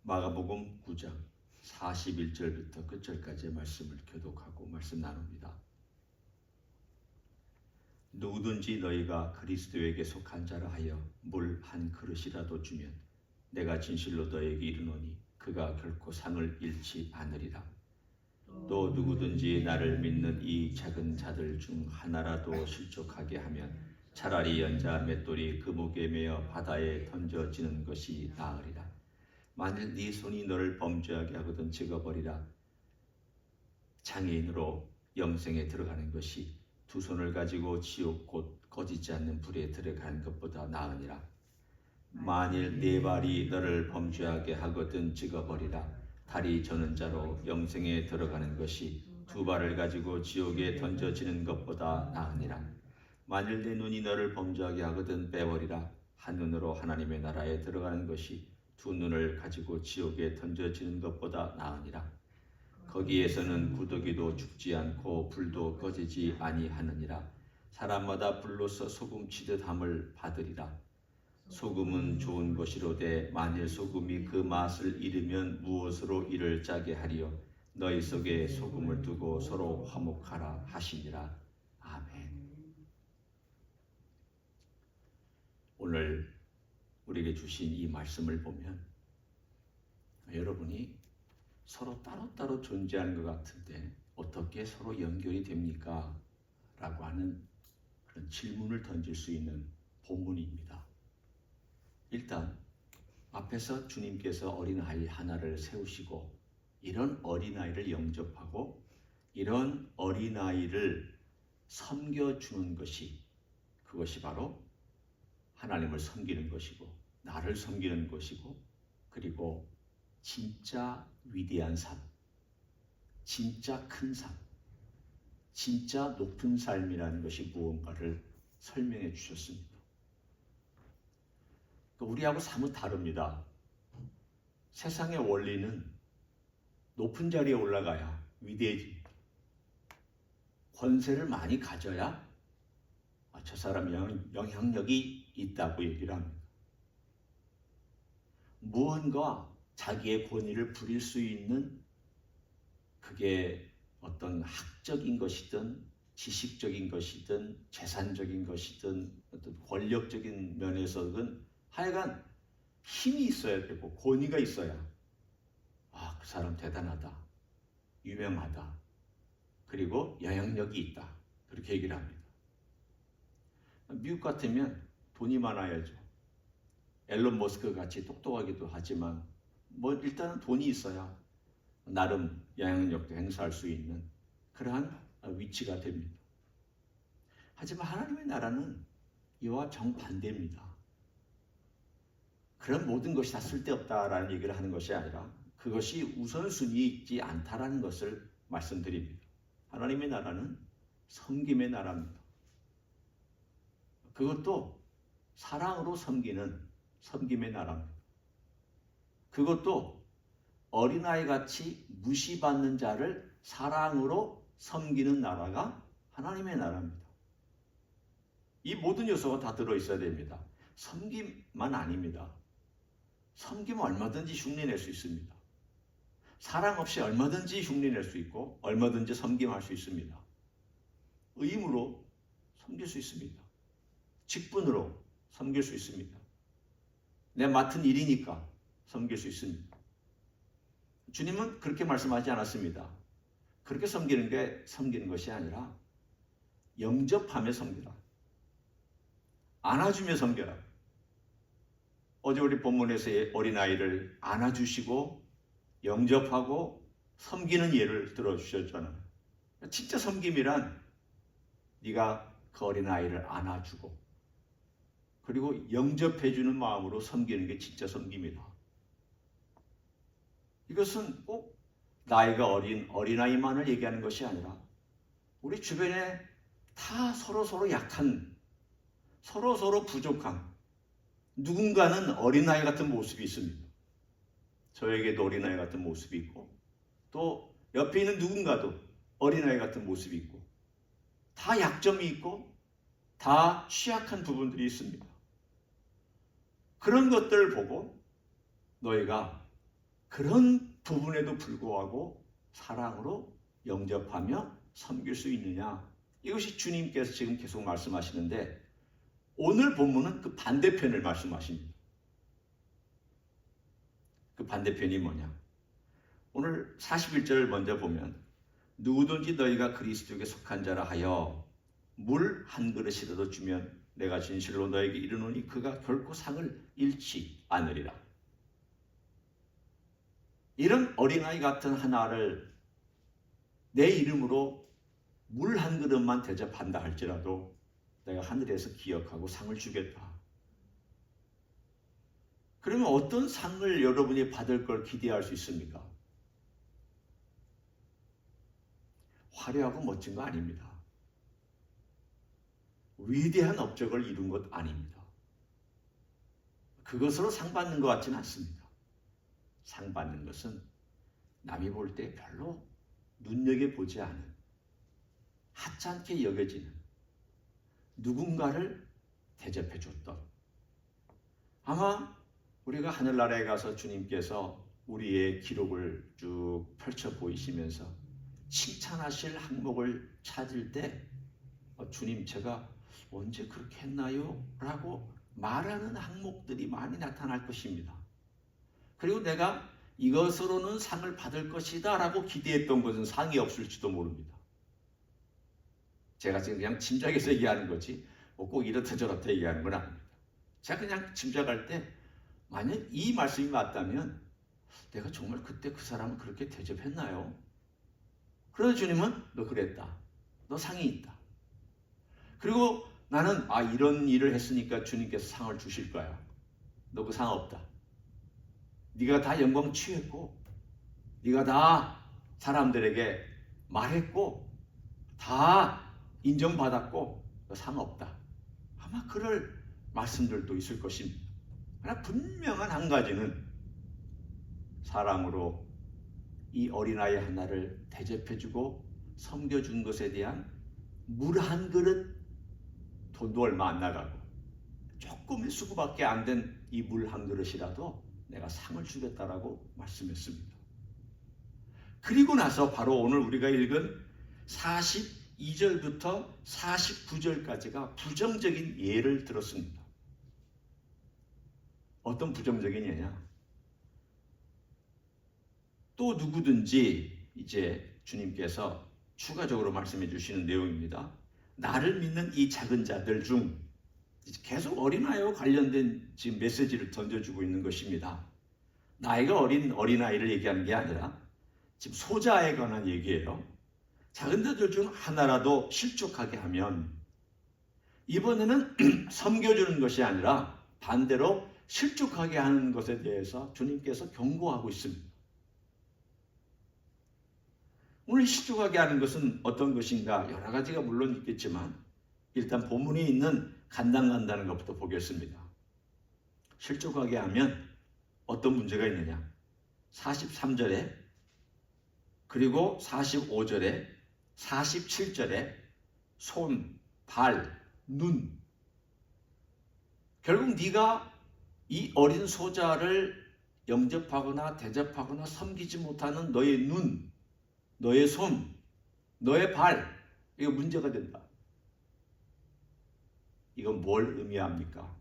마가복음 9장 41절부터 끝절까지의 말씀을 교독하고 말씀 나눕니다. 누구든지 너희가 그리스도에게 속한 자라 하여 물 한 그릇이라도 주면 내가 진실로 너에게 이르노니 그가 결코 상을 잃지 않으리라. 또 누구든지 나를 믿는 이 작은 자들 중 하나라도 실족하게 하면 차라리 연자 맷돌이 그 목에 매어 바다에 던져지는 것이 나으리라. 만일 네 손이 너를 범죄하게 하거든 찍어버리라. 장애인으로 영생에 들어가는 것이 두 손을 가지고 지옥 곧 꺼지지 않는 불에 들어가는 것보다 나으니라. 만일 네 발이 너를 범죄하게 하거든 찍어버리라. 다리 저는 자로 영생에 들어가는 것이 두 발을 가지고 지옥에 던져지는 것보다 나으니라. 만일 내 눈이 너를 범죄하게 하거든 빼버리라. 한 눈으로 하나님의 나라에 들어가는 것이 두 눈을 가지고 지옥에 던져지는 것보다 나으니라. 거기에서는 구더기도 죽지 않고 불도 꺼지지 아니하느니라. 사람마다 불로서 소금 치듯 함을 받으리라. 소금은 좋은 것이로되 만일 소금이 그 맛을 잃으면 무엇으로 이를 짜게 하리요. 너희 속에 소금을 두고 서로 화목하라 하시니라. 아멘. 오늘 우리에게 주신 이 말씀을 보면 여러분이 서로 따로따로 존재하는 것 같은데 어떻게 서로 연결이 됩니까? 라고 하는 그런 질문을 던질 수 있는 본문입니다. 일단 앞에서 주님께서 어린아이 하나를 세우시고 이런 어린아이를 영접하고 이런 어린아이를 섬겨주는 것이 그것이 바로 하나님을 섬기는 것이고 나를 섬기는 것이고 그리고 진짜 위대한 삶, 진짜 큰 삶, 진짜 높은 삶이라는 것이 무언가를 설명해 주셨습니다. 우리하고 사뭇 다릅니다. 세상의 원리는 높은 자리에 올라가야 위대해집니다. 권세를 많이 가져야 저 사람이 영향력이 있다고 얘기를 합니다. 무언가 자기의 권위를 부릴 수 있는 그게 어떤 학적인 것이든 지식적인 것이든 재산적인 것이든 어떤 권력적인 면에서든 하여간 힘이 있어야 되고 권위가 있어야 그 사람 대단하다, 유명하다, 그리고 영향력이 있다 그렇게 얘기를 합니다. 미국 같으면 돈이 많아야죠. 앨런 머스크 같이 똑똑하기도 하지만 일단은 돈이 있어야 나름 영향력도 행사할 수 있는 그러한 위치가 됩니다. 하지만 하나님의 나라는 이와 정반대입니다. 그런 모든 것이 다 쓸데없다라는 얘기를 하는 것이 아니라 그것이 우선순위에 있지 않다라는 것을 말씀드립니다. 하나님의 나라는 섬김의 나라입니다. 그것도 사랑으로 섬기는 섬김의 나라입니다. 그것도 어린아이같이 무시받는 자를 사랑으로 섬기는 나라가 하나님의 나라입니다. 이 모든 요소가 다 들어있어야 됩니다. 섬김만 아닙니다. 섬기면 얼마든지 흉내낼 수 있습니다. 사랑 없이 얼마든지 흉내낼 수 있고 얼마든지 섬김할 수 있습니다. 의무로 섬길 수 있습니다. 직분으로 섬길 수 있습니다. 내 맡은 일이니까 섬길 수 있습니다. 주님은 그렇게 말씀하지 않았습니다. 그렇게 섬기는 것이 아니라 영접하며 섬기라. 안아주며 섬겨라. 어제 우리 본문에서 어린아이를 안아주시고 영접하고 섬기는 예를 들어주셨잖아요. 진짜 섬김이란 네가 그 어린아이를 안아주고 그리고 영접해주는 마음으로 섬기는 게 진짜 섬김이다. 이것은 꼭 나이가 어린 어린아이만을 얘기하는 것이 아니라 우리 주변에 다 서로 약한, 서로 부족한 누군가는 어린아이 같은 모습이 있습니다. 저에게도 어린아이 같은 모습이 있고 또 옆에 있는 누군가도 어린아이 같은 모습이 있고 다 약점이 있고 다 취약한 부분들이 있습니다. 그런 것들을 보고 너희가 그런 부분에도 불구하고 사랑으로 영접하며 섬길 수 있느냐? 이것이 주님께서 지금 계속 말씀하시는데 오늘 본문은 그 반대편을 말씀하십니다. 그 반대편이 뭐냐? 오늘 41절을 먼저 보면 누구든지 너희가 그리스도에게 속한 자라 하여 물 한 그릇이라도 주면 내가 진실로 너에게 이르노니 그가 결코 상을 잃지 않으리라. 이런 어린아이 같은 하나를 내 이름으로 물 한 그릇만 대접한다 할지라도 내가 하늘에서 기억하고 상을 주겠다. 그러면 어떤 상을 여러분이 받을 걸 기대할 수 있습니까? 화려하고 멋진 거 아닙니다. 위대한 업적을 이룬 것 아닙니다. 그것으로 상 받는 것 같지는 않습니다. 상 받는 것은 남이 볼 때 별로 눈여겨보지 않은 하찮게 여겨지는 누군가를 대접해 줬던, 아마 우리가 하늘나라에 가서 주님께서 우리의 기록을 쭉 펼쳐 보이시면서 칭찬하실 항목을 찾을 때 주님 제가 언제 그렇게 했나요? 라고 말하는 항목들이 많이 나타날 것입니다. 그리고 내가 이것으로는 상을 받을 것이다 라고 기대했던 것은 상이 없을지도 모릅니다. 제가 지금 그냥 짐작해서 얘기하는 거지 꼭 이렇다 저렇다 얘기하는 건 아닙니다. 제가 그냥 짐작할 때 만약 이 말씀이 맞다면 내가 정말 그때 그 사람을 그렇게 대접했나요? 그래서 주님은 너 그랬다. 너 상이 있다. 그리고 나는 이런 일을 했으니까 주님께서 상을 주실 거야. 너 그 상 없다. 네가 다 영광 취했고 네가 다 사람들에게 말했고 다 인정받았고 너 상 없다. 아마 그럴 말씀들도 있을 것입니다. 그러나 분명한 한 가지는 사랑으로 이 어린아이 하나를 대접해주고 섬겨준 것에 대한 물 한 그릇, 돈도 얼마 안 나가고 조금의 수고밖에 안 된 이 물 한 그릇이라도 내가 상을 주겠다라고 말씀했습니다. 그리고 나서 바로 오늘 우리가 읽은 42절부터 49절까지가 부정적인 예를 들었습니다. 어떤 부정적인 예냐? 또 누구든지 이제 주님께서 추가적으로 말씀해 주시는 내용입니다. 나를 믿는 이 작은 자들 중 계속 어린아이와 관련된 지금 메시지를 던져주고 있는 것입니다. 나이가 어린 어린아이를 얘기하는 게 아니라 지금 소자에 관한 얘기예요. 작은 자들 중 하나라도 실족하게 하면 이번에는 섬겨주는 것이 아니라 반대로 실족하게 하는 것에 대해서 주님께서 경고하고 있습니다. 오늘 실족하게 하는 것은 어떤 것인가? 여러 가지가 물론 있겠지만 일단 본문에 있는 간당간다는 것부터 보겠습니다. 실족하게 하면 어떤 문제가 있느냐? 43절에 그리고 45절에 47절에 손, 발, 눈, 결국 네가 이 어린 소자를 영접하거나 대접하거나 섬기지 못하는 너의 눈, 너의 손, 너의 발, 이거 문제가 된다. 이건 뭘 의미합니까?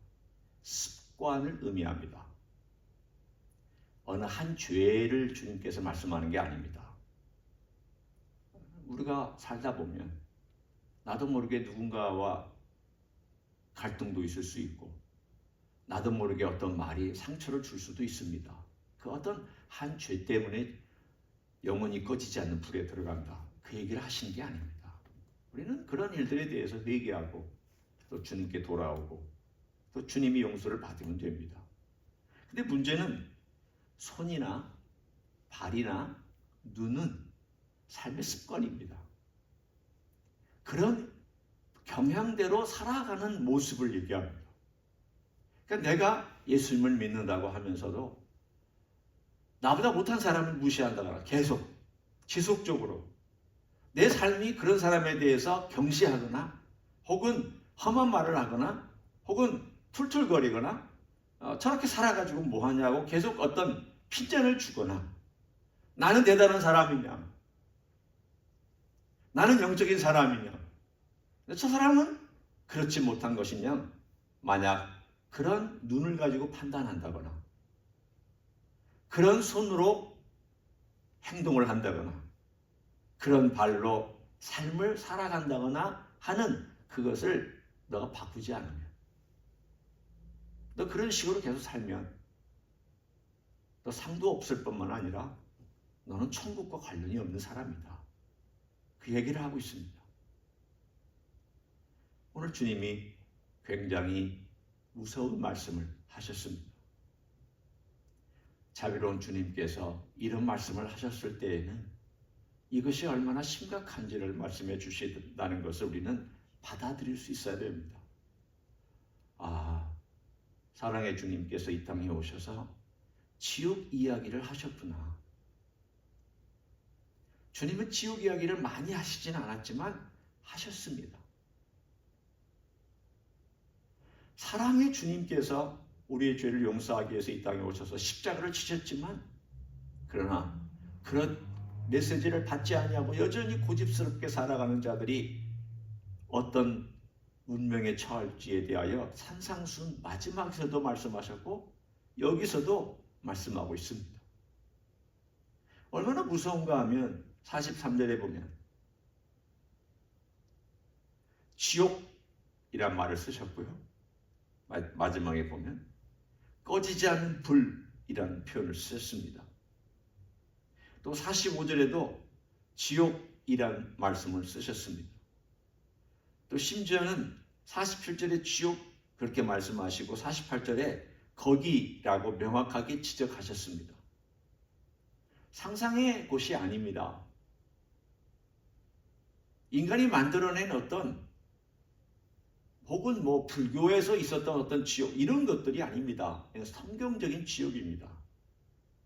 습관을 의미합니다. 어느 한 죄를 주님께서 말씀하는 게 아닙니다. 우리가 살다 보면 나도 모르게 누군가와 갈등도 있을 수 있고 나도 모르게 어떤 말이 상처를 줄 수도 있습니다. 그 어떤 한 죄 때문에 영원히 꺼지지 않는 불에 들어간다. 그 얘기를 하시는 게 아닙니다. 우리는 그런 일들에 대해서 회개하고 또 주님께 돌아오고 또 주님이 용서를 받으면 됩니다. 근데 문제는 손이나 발이나 눈은 삶의 습관입니다. 그런 경향대로 살아가는 모습을 얘기합니다. 그러니까 내가 예수님을 믿는다고 하면서도 나보다 못한 사람을 무시한다거나 계속 지속적으로 내 삶이 그런 사람에 대해서 경시하거나 혹은 험한 말을 하거나 혹은 툴툴거리거나 저렇게 살아가지고 뭐하냐고 계속 어떤 핀잔을 주거나 나는 대단한 사람이냐, 나는 영적인 사람이냐, 저 사람은 그렇지 못한 것이냐, 만약 그런 눈을 가지고 판단한다거나 그런 손으로 행동을 한다거나 그런 발로 삶을 살아간다거나 하는 그것을 너가 바꾸지 않으면, 너 그런 식으로 계속 살면 너 상도 없을 뿐만 아니라 너는 천국과 관련이 없는 사람이다. 그 얘기를 하고 있습니다. 오늘 주님이 굉장히 무서운 말씀을 하셨습니다. 자비로운 주님께서 이런 말씀을 하셨을 때에는 이것이 얼마나 심각한지를 말씀해 주신다는 것을 우리는 받아들일 수 있어야 됩니다. 아, 사랑의 주님께서 이 땅에 오셔서 지옥 이야기를 하셨구나. 주님은 지옥 이야기를 많이 하시진 않았지만 하셨습니다. 사랑의 주님께서 우리의 죄를 용서하기 위해서 이 땅에 오셔서 십자가를 지셨지만, 그러나 그런 메시지를 받지 아니하고 여전히 고집스럽게 살아가는 자들이 어떤 운명에 처할지에 대하여 산상순 마지막에서도 말씀하셨고 여기서도 말씀하고 있습니다. 얼마나 무서운가 하면 43절에 보면 지옥이란 말을 쓰셨고요, 마지막에 보면 꺼지지 않는 불이라는 표현을 쓰셨습니다. 또 45절에도 지옥이란 말씀을 쓰셨습니다. 또 심지어는 47절에 지옥 그렇게 말씀하시고 48절에 거기라고 명확하게 지적하셨습니다. 상상의 곳이 아닙니다. 인간이 만들어낸 어떤, 혹은 불교에서 있었던 어떤 지옥, 이런 것들이 아닙니다. 성경적인 지옥입니다.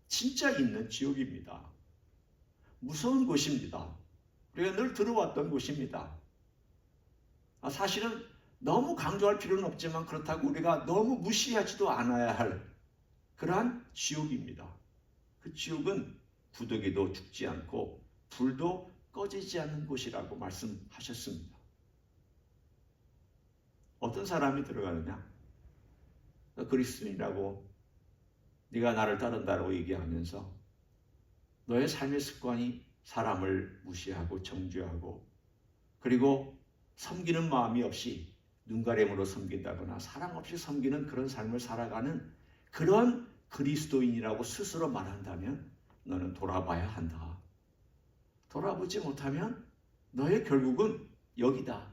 진짜 있는 지옥입니다. 무서운 곳입니다. 우리가 늘 들어왔던 곳입니다. 사실은 너무 강조할 필요는 없지만 그렇다고 우리가 너무 무시하지도 않아야 할 그러한 지옥입니다. 그 지옥은 구더기도 죽지 않고 불도 꺼지지 않는 곳이라고 말씀하셨습니다. 어떤 사람이 들어가느냐? 그리스도인이라고 네가 나를 따른다고 얘기하면서 너의 삶의 습관이 사람을 무시하고 정죄하고 그리고 섬기는 마음이 없이 눈가림으로 섬긴다거나 사랑 없이 섬기는 그런 삶을 살아가는 그런 그리스도인이라고 스스로 말한다면 너는 돌아봐야 한다. 돌아보지 못하면 너의 결국은 여기다.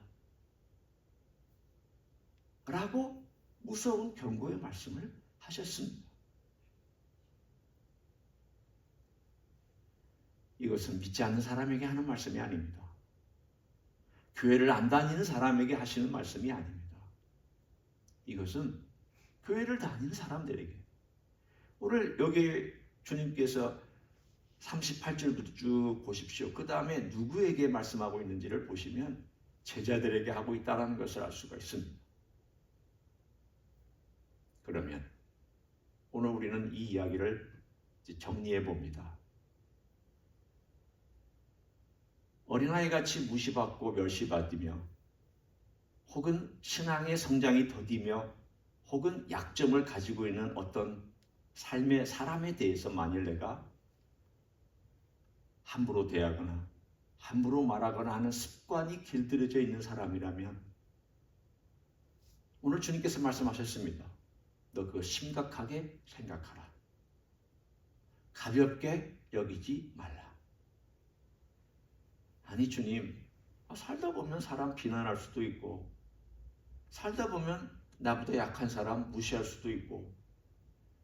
라고 무서운 경고의 말씀을 하셨습니다. 이것은 믿지 않는 사람에게 하는 말씀이 아닙니다. 교회를 안 다니는 사람에게 하시는 말씀이 아닙니다. 이것은 교회를 다니는 사람들에게, 오늘 여기 주님께서 38절부터 쭉 보십시오. 그 다음에 누구에게 말씀하고 있는지를 보시면 제자들에게 하고 있다는 것을 알 수가 있습니다. 그러면 오늘 우리는 이 이야기를 정리해 봅니다. 어린아이같이 무시받고 멸시받으며 혹은 신앙의 성장이 더디며 혹은 약점을 가지고 있는 어떤 삶의 사람에 대해서 만일 내가 함부로 대하거나 함부로 말하거나 하는 습관이 길들여져 있는 사람이라면 오늘 주님께서 말씀하셨습니다. 너 그거 심각하게 생각하라. 가볍게 여기지 말라. 아니 주님, 살다 보면 사람 비난할 수도 있고 살다 보면 나보다 약한 사람 무시할 수도 있고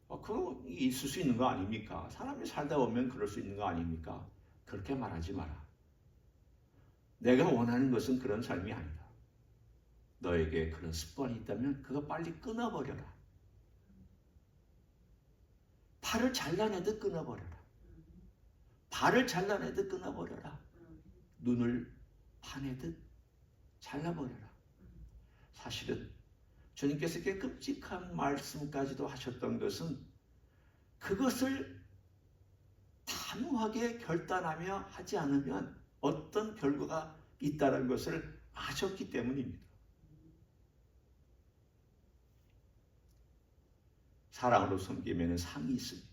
그거 있을 수 있는 거 아닙니까? 사람이 살다 보면 그럴 수 있는 거 아닙니까? 그렇게 말하지 마라. 내가 원하는 것은 그런 삶이 아니다. 너에게 그런 습관이 있다면 그거 빨리 끊어버려라. 팔을 잘라내듯 끊어버려라. 발을 잘라내듯 끊어버려라. 눈을 파내듯 잘라버려라. 사실은 주님께서 이렇게 끔찍한 말씀까지도 하셨던 것은 그것을 단호하게 결단하며 하지 않으면 어떤 결과가 있다는 것을 아셨기 때문입니다. 사랑으로 섬기면 상이 있습니다.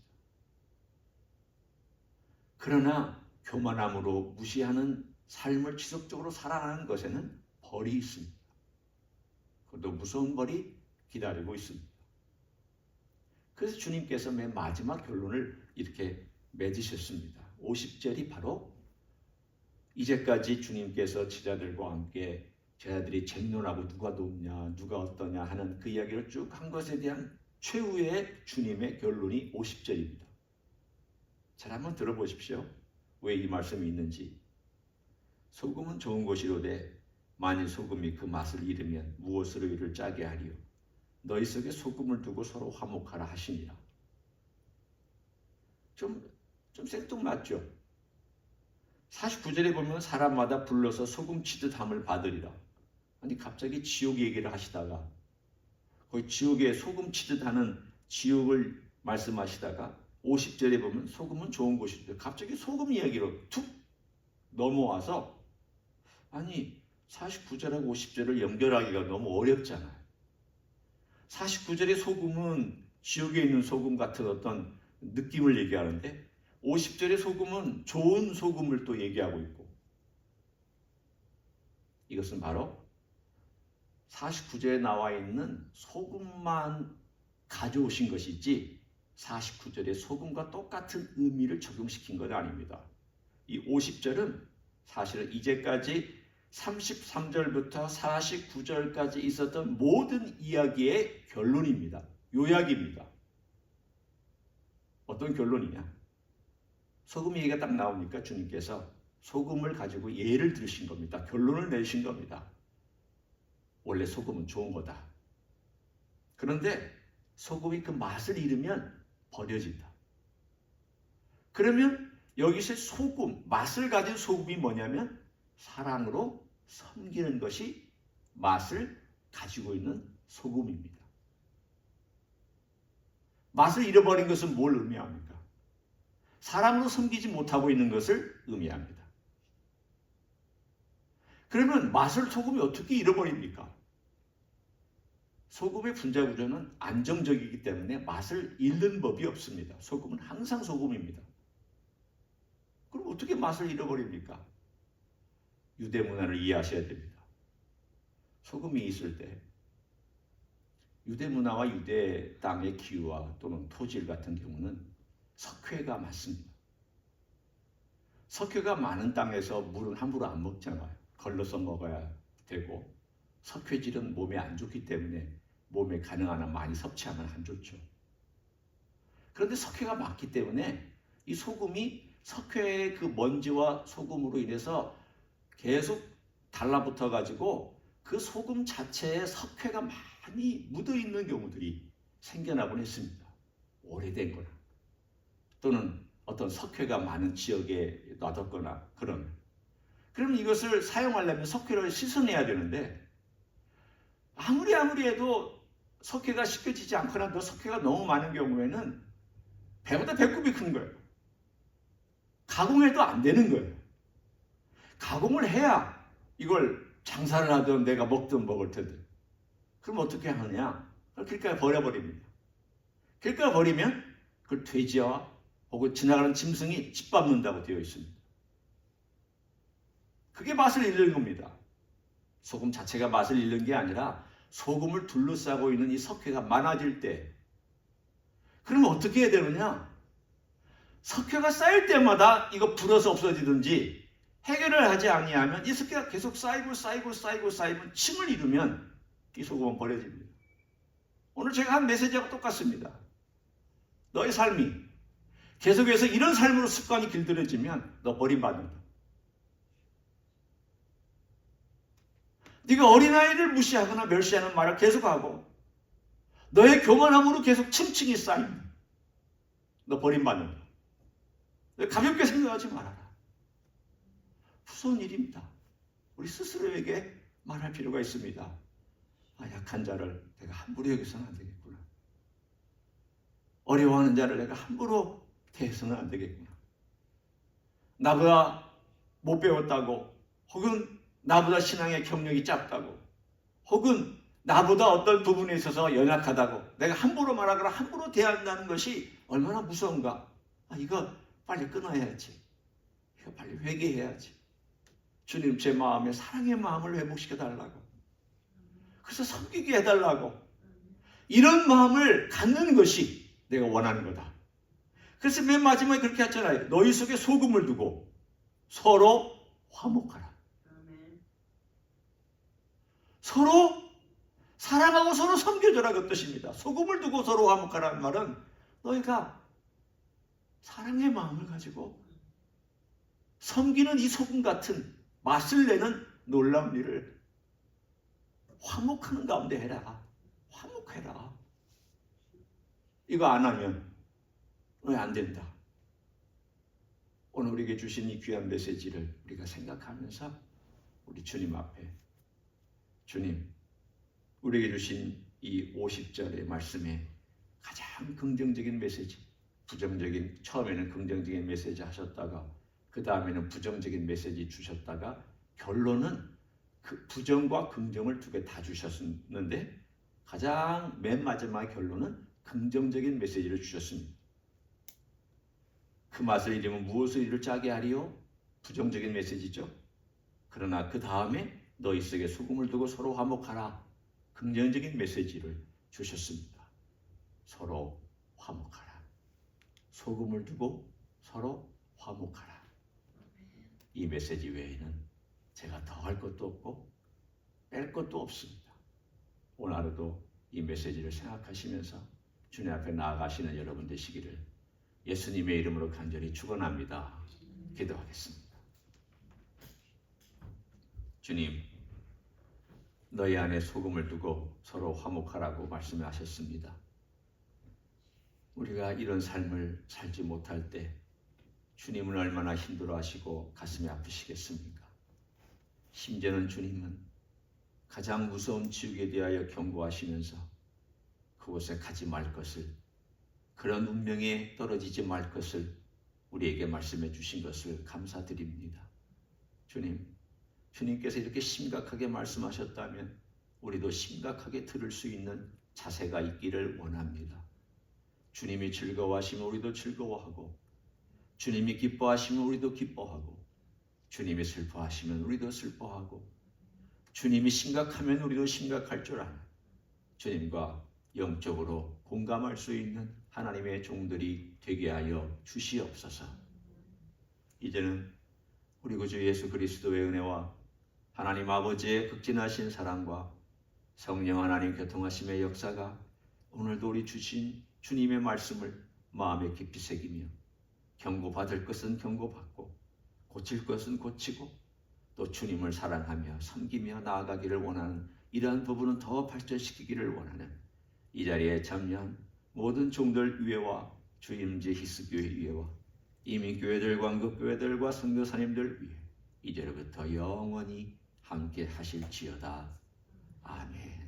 그러나 교만함으로 무시하는 삶을 지속적으로 살아가는 것에는 벌이 있습니다. 그것도 무서운 벌이 기다리고 있습니다. 그래서 주님께서 맨 마지막 결론을 이렇게 맺으셨습니다. 50절이 바로 이제까지 주님께서 제자들과 함께 제자들이 쟁론하고 누가 높냐 누가 어떠냐 하는 그 이야기를 쭉 한 것에 대한 최후의 주님의 결론이 50절입니다. 잘 한번 들어보십시오. 왜 이 말씀이 있는지. 소금은 좋은 것이로되 만일 소금이 그 맛을 잃으면 무엇으로 이를 짜게 하리요. 너희 속에 소금을 두고 서로 화목하라 하시니라. 좀 생뚱맞죠? 49절에 보면 사람마다 불러서 소금 치듯 함을 받으리라. 아니 갑자기 지옥 얘기를 하시다가 거의 지옥에 소금 치듯 하는 지옥을 말씀하시다가 50절에 보면 소금은 좋은 것이죠. 갑자기 소금 이야기로 툭 넘어와서 아니 49절하고 50절을 연결하기가 너무 어렵잖아요. 49절의 소금은 지옥에 있는 소금 같은 어떤 느낌을 얘기하는데 50절의 소금은 좋은 소금을 또 얘기하고 있고 이것은 바로 49절에 나와 있는 소금만 가져오신 것이지 49절의 소금과 똑같은 의미를 적용시킨 건 아닙니다. 이 50절은 사실은 이제까지 33절부터 49절까지 있었던 모든 이야기의 결론입니다. 요약입니다. 어떤 결론이냐? 소금 얘기가 딱 나오니까 주님께서 소금을 가지고 예를 들으신 겁니다. 결론을 내신 겁니다. 원래 소금은 좋은 거다. 그런데 소금이 그 맛을 잃으면 버려진다. 그러면 여기서 소금, 맛을 가진 소금이 뭐냐면 사랑으로 섬기는 것이 맛을 가지고 있는 소금입니다. 맛을 잃어버린 것은 뭘 의미합니까? 사랑으로 섬기지 못하고 있는 것을 의미합니다. 그러면 맛을 소금이 어떻게 잃어버립니까? 소금의 분자 구조는 안정적이기 때문에 맛을 잃는 법이 없습니다. 소금은 항상 소금입니다. 그럼 어떻게 맛을 잃어버립니까? 유대 문화를 이해하셔야 됩니다. 소금이 있을 때 유대 문화와 유대 땅의 기후와 또는 토질 같은 경우는 석회가 많습니다. 석회가 많은 땅에서 물은 함부로 안 먹잖아요. 걸러서 먹어야 되고 석회질은 몸에 안 좋기 때문에 몸에 가능한 한 많이 섭취하면 안 좋죠. 그런데 석회가 많기 때문에 이 소금이 석회의 그 먼지와 소금으로 인해서 계속 달라붙어 가지고 그 소금 자체에 석회가 많이 묻어 있는 경우들이 생겨나곤 했습니다. 오래된 거나 또는 어떤 석회가 많은 지역에 놔뒀거나 그러면 이것을 사용하려면 석회를 씻어내야 되는데 아무리 해도 석회가 씻겨지지 않거나 또 석회가 너무 많은 경우에는 배보다 배꼽이 큰 거예요. 가공해도 안 되는 거예요. 가공을 해야 이걸 장사를 하든 내가 먹든 먹을 텐데. 그럼 어떻게 하느냐? 길가에 버려버립니다. 길가에 버리면 그걸 돼지와 혹은 지나가는 짐승이 짓밟는다고 되어 있습니다. 그게 맛을 잃는 겁니다. 소금 자체가 맛을 잃는 게 아니라 소금을 둘러싸고 있는 이 석회가 많아질 때 그러면 어떻게 해야 되느냐? 석회가 쌓일 때마다 이거 불어서 없어지든지 해결을 하지 아니하면 이 석회가 계속 쌓이면 침을 이루면 이 소금은 버려집니다. 오늘 제가 한 메시지하고 똑같습니다. 너의 삶이 계속해서 이런 삶으로 습관이 길들여지면 너 버림받는다. 네가 어린아이를 무시하거나 멸시하는 말을 계속하고 너의 교만함으로 계속 층층이 쌓이면 너 버림받는다. 가볍게 생각하지 말아라. 무서운 일입니다. 우리 스스로에게 말할 필요가 있습니다. 약한 자를 내가 함부로 여기서는 안 되겠구나. 어려워하는 자를 내가 함부로 대해서는 안 되겠구나. 나보다 못 배웠다고, 혹은 나보다 신앙의 경력이 짧다고, 혹은 나보다 어떤 부분에 있어서 연약하다고 내가 함부로 말하거나 함부로 대한다는 것이 얼마나 무서운가. 이거 빨리 끊어야지. 이거 빨리 회개해야지. 주님, 제 마음에 사랑의 마음을 회복시켜 달라고, 그래서 섬기게 해달라고, 이런 마음을 갖는 것이 내가 원하는 거다. 그래서 맨 마지막에 그렇게 했잖아요. 너희 속에 소금을 두고 서로 화목하라. 서로 사랑하고 서로 섬겨줘라, 그 뜻입니다. 소금을 두고 서로 화목하라는 말은 너희가 사랑의 마음을 가지고 섬기는 이 소금 같은 맛을 내는 놀라운 일을 화목하는 가운데 해라. 화목해라. 이거 안 하면 안 된다. 오늘 우리에게 주신 이 귀한 메시지를 우리가 생각하면서 우리 주님 앞에, 주님, 우리에게 주신 이 50절의 말씀에 가장 긍정적인 메시지, 부정적인, 처음에는 긍정적인 메시지 하셨다가 그 다음에는 부정적인 메시지 주셨다가 결론은 그 부정과 긍정을 두 개 다 주셨는데 가장 맨 마지막 결론은 긍정적인 메시지를 주셨습니다. 그 맛을 잃으면 무엇을 이를 짜게 하리요? 부정적인 메시지죠. 그러나 그 다음에 너희 속에 소금을 두고 서로 화목하라. 긍정적인 메시지를 주셨습니다. 서로 화목하라. 소금을 두고 서로 화목하라. 이 메시지 외에는 제가 더 할 것도 없고 뺄 것도 없습니다. 오늘 하루도 이 메시지를 생각하시면서 주님 앞에 나아가시는 여러분 되시기를 예수님의 이름으로 간절히 축원합니다. 기도하겠습니다. 주님, 너희 안에 소금을 두고 서로 화목하라고 말씀하셨습니다. 우리가 이런 삶을 살지 못할 때 주님은 얼마나 힘들어하시고 가슴이 아프시겠습니까? 심지어는 주님은 가장 무서운 지옥에 대하여 경고하시면서 그곳에 가지 말 것을, 그런 운명에 떨어지지 말 것을 우리에게 말씀해 주신 것을 감사드립니다. 주님, 주님께서 이렇게 심각하게 말씀하셨다면 우리도 심각하게 들을 수 있는 자세가 있기를 원합니다. 주님이 즐거워하시면 우리도 즐거워하고, 주님이 기뻐하시면 우리도 기뻐하고, 주님이 슬퍼하시면 우리도 슬퍼하고, 주님이 심각하면 우리도 심각할 줄 아는 주님과 영적으로 공감할 수 있는 하나님의 종들이 되게 하여 주시옵소서. 이제는 우리 구주 예수 그리스도의 은혜와 하나님 아버지의 극진하신 사랑과 성령 하나님 교통하심의 역사가 오늘도 우리 주신 주님의 말씀을 마음에 깊이 새기며 경고받을 것은 경고받고 고칠 것은 고치고 또 주님을 사랑하며 섬기며 나아가기를 원하는 이러한 부분은 더 발전시키기를 원하는 이 자리에 참여한 모든 종들 위에와 주임제 히스교회 위에와 이민교회들, 광급교회들과 선교사님들 위에 이제로부터 영원히 함께 하실지어다. 아멘.